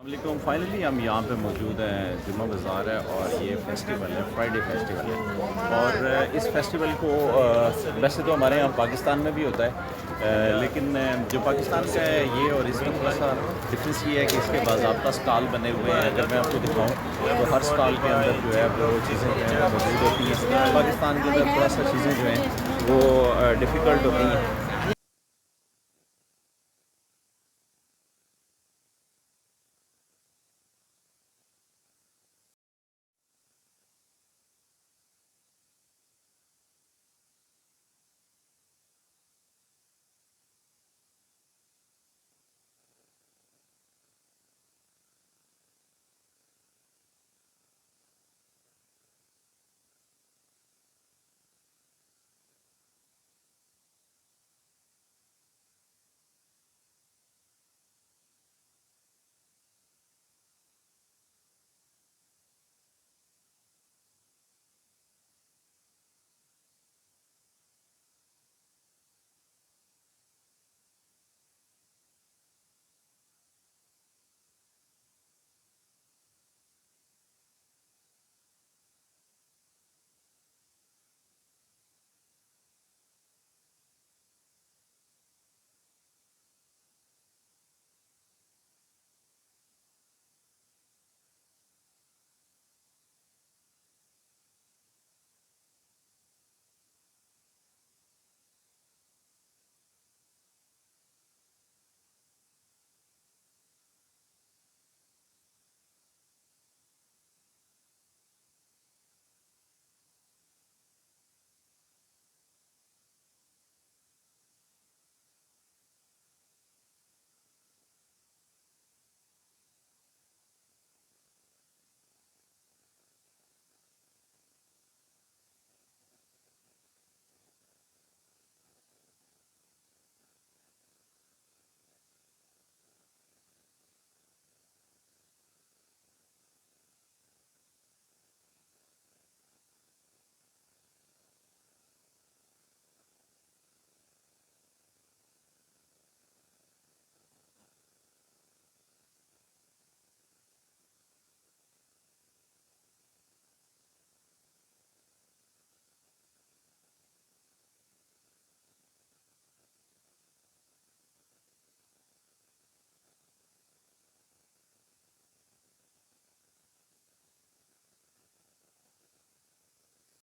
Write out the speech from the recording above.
वालेकुम। फाइनली हम यहाँ पे मौजूद हैं, जुम्मा बाज़ार है और ये फेस्टिवल है, फ्राइडे फेस्टिवल है। और इस फेस्टिवल को वैसे तो हमारे यहाँ पाकिस्तान में भी होता है, लेकिन जो पाकिस्तान का है ये और इसमें थोड़ा सा डिफरेंस ये है कि इसके बाज़ाब्ता स्टॉल बने हुए हैं। अगर मैं आपको दिखाऊँ तो हर स्टॉल के अंदर जो है वो चीज़ें जो है मौजूद होती हैं। पाकिस्तान के अंदर थोड़ा सा चीज़ें जो हैं वो डिफ़िकल्ट होती हैं।